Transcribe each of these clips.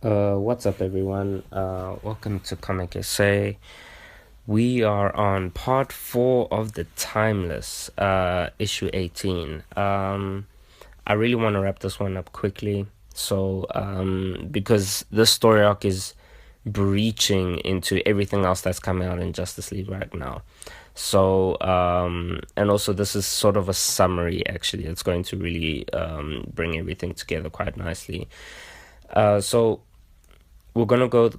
What's up, everyone? Welcome to Comic Essay. We are on part 4 of the Timeless, issue 18. I really want to wrap this one up quickly. Because this story arc is breaching into everything else that's coming out in Justice League right now. And also this is sort of a summary, actually. It's going to really bring everything together quite nicely. So we're gonna go.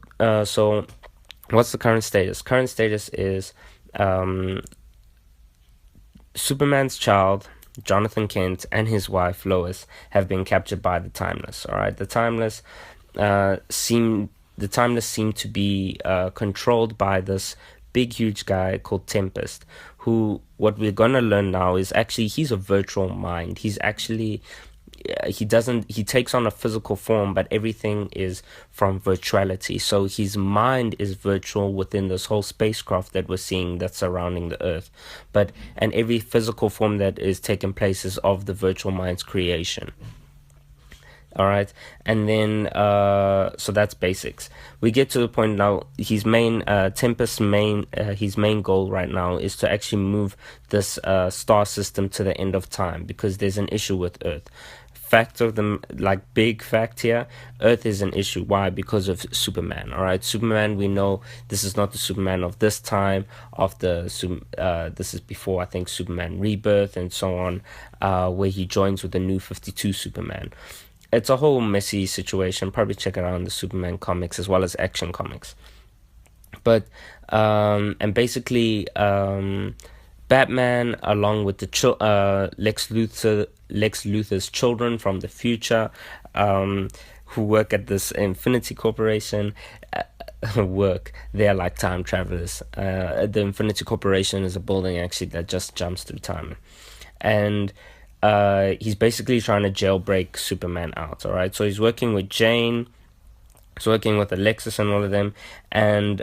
What's the current status? Current status is Superman's child, Jonathan Kent, and his wife Lois have been captured by the Timeless. All right, the Timeless seem to be controlled by this big, huge guy called Tempest, who, what we're gonna learn now, is actually he's a virtual mind. He's actually he takes on a physical form, but everything is from virtuality. So his mind is virtual within this whole spacecraft that we're seeing that's surrounding the Earth. And every physical form that is taking place is of the virtual mind's creation. All right, and then so that's basics. We get to the point now. His main goal right now is to actually move this star system to the end of time, because there's an issue with Earth. Big fact here, Earth is an issue. Why? Because of Superman. All right, Superman, we know this is not the Superman of this time. This is before, I think, Superman Rebirth and so on, where he joins with the New 52 Superman. It's a whole messy situation. Probably check it out in the Superman comics as well as Action Comics. But and basically Batman, along with the Lex Luthor's children from the future, who work at this Infinity Corporation, they're like time travelers. The Infinity Corporation is a building actually that just jumps through time, and he's basically trying to jailbreak Superman out. All right, so he's working with Jane. He's working with Alexis and all of them, and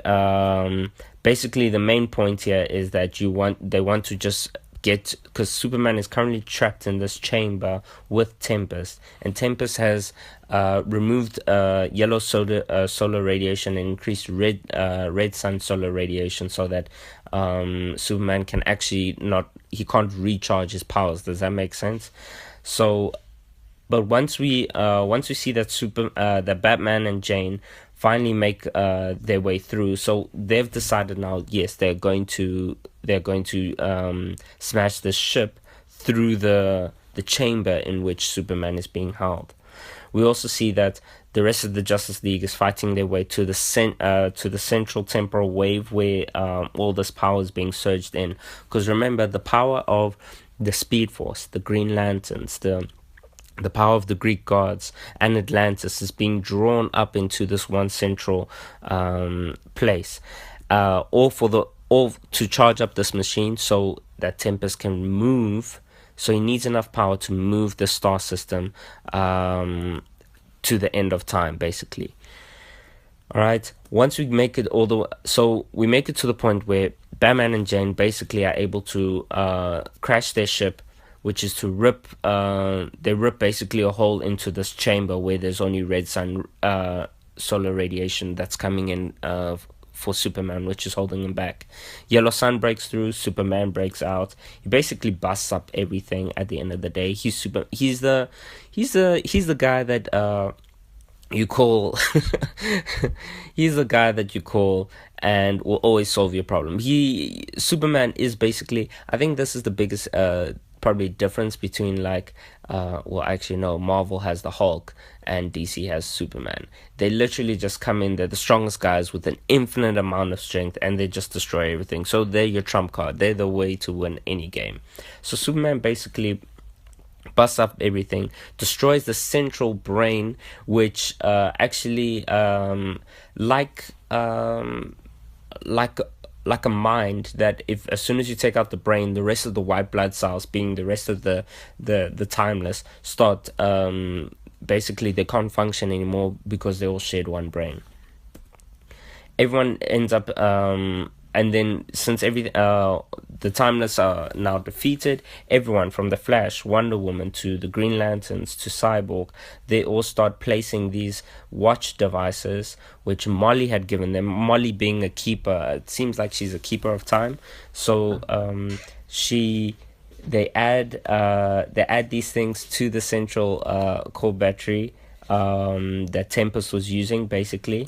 basically the main point here is that they want to just get, because Superman is currently trapped in this chamber with Tempest, and Tempest has removed yellow solar radiation and increased red sun solar radiation, so that Superman can actually he can't recharge his powers. Does that make sense? So, but once we see that Batman and Jane finally make their way through, so they've decided now, yes, they're going to smash this ship through the chamber in which Superman is being held. We also see that the rest of the Justice League is fighting their way to the central temporal wave, where all this power is being surged in. Because remember, the power of the Speed Force, the Green Lanterns, the power of the Greek gods and Atlantis is being drawn up into this one central place, all to charge up this machine so that Tempest can move. So he needs enough power to move the star system to the end of time, basically. All right. Once we make it we make it to the point where Batman and Jane basically are able to crash their ship, which is to rip basically a hole into this chamber where there's only red sun solar radiation that's coming in for Superman, which is holding him back. Yellow sun breaks through, Superman breaks out. He basically busts up everything at the end of the day. He's the guy that you call he's the guy that you call and will always solve your problem. Superman is basically, I think this is the biggest probably difference between Marvel has the Hulk and DC has Superman. They literally just come in, they're the strongest guys with an infinite amount of strength, and they just destroy everything. So they're your trump card. They're the way to win any game. So Superman basically busts up everything, destroys the central brain, which like a mind, that if as soon as you take out the brain, the rest of the white blood cells, being the rest of the Timeless, start basically they can't function anymore because they all shared one brain. Everyone ends up and then since the Timeless are now defeated, everyone from the Flash, Wonder Woman to the Green Lanterns to Cyborg, they all start placing these watch devices which Molly had given them. Molly being a keeper, it seems like she's a keeper of time. So she they add these things to the central core battery that Tempest was using, basically.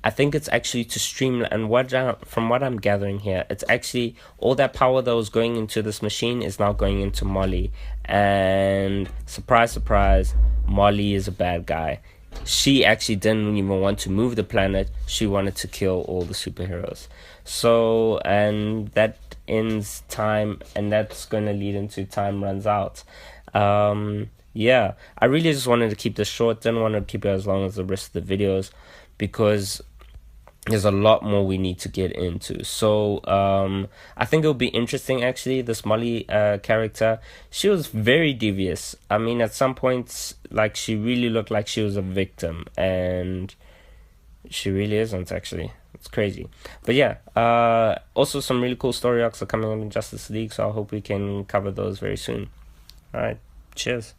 I think it's actually to streamline, and from what I'm gathering here, it's actually all that power that was going into this machine is now going into Molly. And surprise, surprise, Molly is a bad guy. She actually didn't even want to move the planet. She wanted to kill all the superheroes. So, and that ends time, and that's going to lead into time runs out. Yeah, I really just wanted to keep this short. Didn't want to keep it as long as the rest of the videos because there's a lot more we need to get into. So I think it'll be interesting, actually. This Molly character, she was very devious. I mean, at some points, like, she really looked like she was a victim, and she really isn't, actually. It's crazy. But yeah, also some really cool story arcs are coming on in Justice League, so I hope we can cover those very soon. All right, cheers.